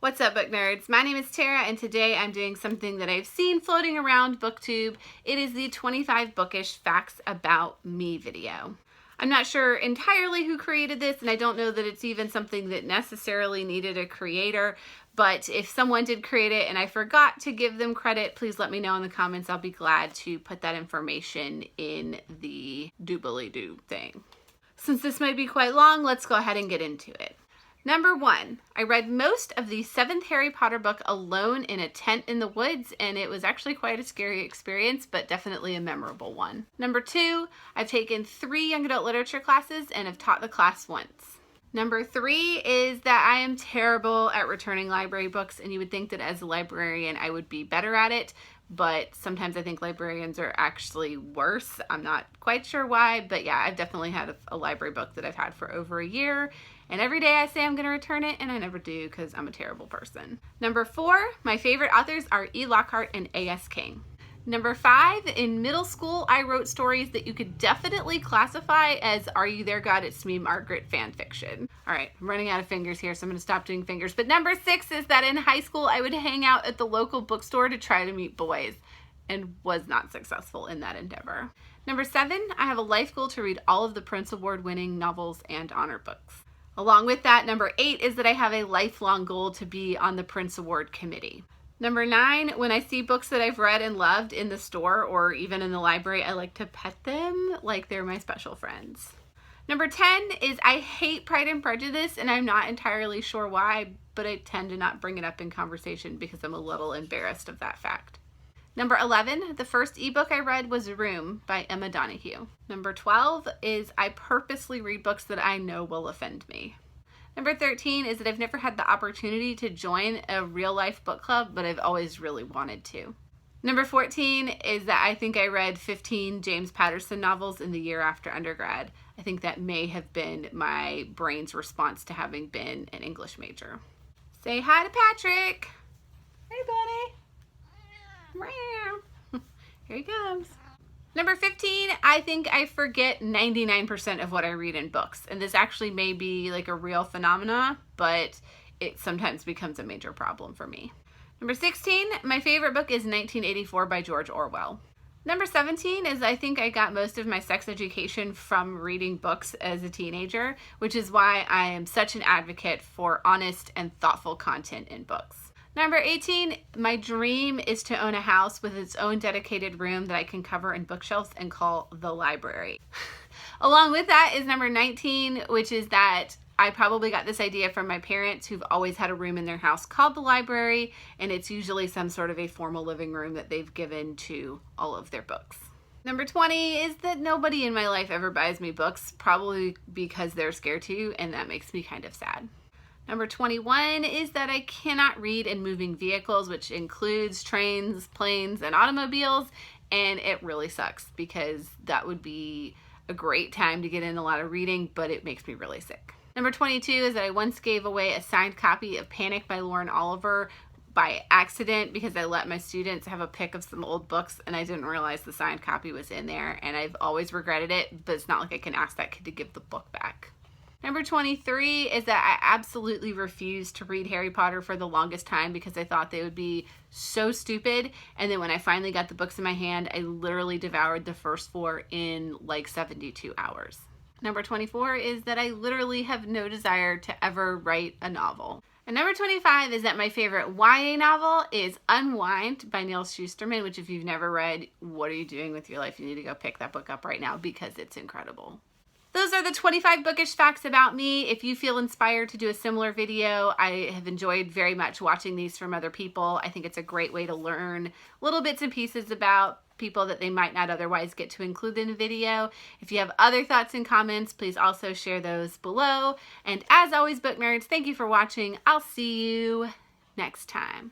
What's up, book nerds? My name is Tara, and today I'm doing something that I've seen floating around BookTube. It is the 25 Bookish Facts About Me video. I'm not sure entirely who created this, and I don't know that it's even something that necessarily needed a creator, but if someone did create it and I forgot to give them credit, please let me know in the comments. I'll be glad to put that information in the doobly-doo thing. Since this might be quite long, let's go ahead and get into it. Number 1, I read most of the 7th Harry Potter book alone in a tent in the woods, and it was actually quite a scary experience, but definitely a memorable one. Number 2, I've taken 3 young adult literature classes and have taught the class once. Number 3 is that I am terrible at returning library books, and you would think that as a librarian I would be better at it, but sometimes I think librarians are actually worse. I'm not quite sure why, but yeah, I've definitely had a library book that I've had for over a year, and every day I say I'm going to return it, and I never do because I'm a terrible person. Number 4, my favorite authors are E. Lockhart and A.S. King. Number 5, in middle school, I wrote stories that you could definitely classify as Are You There, God? It's Me, Margaret fan fiction. All right, I'm running out of fingers here, so I'm going to stop doing fingers. But number 6 is that in high school, I would hang out at the local bookstore to try to meet boys and was not successful in that endeavor. Number 7, I have a life goal to read all of the Prince Award winning novels and honor books. Along with that, number 8 is that I have a lifelong goal to be on the Prince Award committee. Number 9, when I see books that I've read and loved in the store or even in the library, I like to pet them like they're my special friends. Number 10 is I hate Pride and Prejudice, and I'm not entirely sure why, but I tend to not bring it up in conversation because I'm a little embarrassed of that fact. Number 11, the first ebook I read was Room by Emma Donoghue. Number 12 is I purposely read books that I know will offend me. Number 13 is that I've never had the opportunity to join a real life book club, but I've always really wanted to. Number 14 is that I think I read 15 James Patterson novels in the year after undergrad. I think that may have been my brain's response to having been an English major. Say hi to Patrick. Hey, buddy. Here he comes. Number 15, I think I forget 99% of what I read in books. And this actually may be like a real phenomena, but it sometimes becomes a major problem for me. Number 16, my favorite book is 1984 by George Orwell. Number 17 is I think I got most of my sex education from reading books as a teenager, which is why I am such an advocate for honest and thoughtful content in books. Number 18, my dream is to own a house with its own dedicated room that I can cover in bookshelves and call the library. Along with that is number 19, which is that I probably got this idea from my parents who've always had a room in their house called the library, and it's usually some sort of a formal living room that they've given to all of their books. Number 20 is that nobody in my life ever buys me books, probably because they're scared to, and that makes me kind of sad. Number 21 is that I cannot read in moving vehicles, which includes trains, planes, and automobiles, and it really sucks because that would be a great time to get in a lot of reading, but it makes me really sick. Number 22 is that I once gave away a signed copy of Panic by Lauren Oliver by accident because I let my students have a pick of some old books and I didn't realize the signed copy was in there, and I've always regretted it, but it's not like I can ask that kid to give the book back. Number 23 is that I absolutely refused to read Harry Potter for the longest time because I thought they would be so stupid. And then when I finally got the books in my hand, I literally devoured the first 4 in like 72 hours. Number 24 is that I literally have no desire to ever write a novel. And number 25 is that my favorite YA novel is Unwind by Neil Shusterman, which if you've never read, what are you doing with your life? You need to go pick that book up right now because it's incredible. Those are the 25 bookish facts about me. If you feel inspired to do a similar video, I have enjoyed very much watching these from other people. I think it's a great way to learn little bits and pieces about people that they might not otherwise get to include in a video. If you have other thoughts and comments, please also share those below. And as always, book nerds, thank you for watching. I'll see you next time.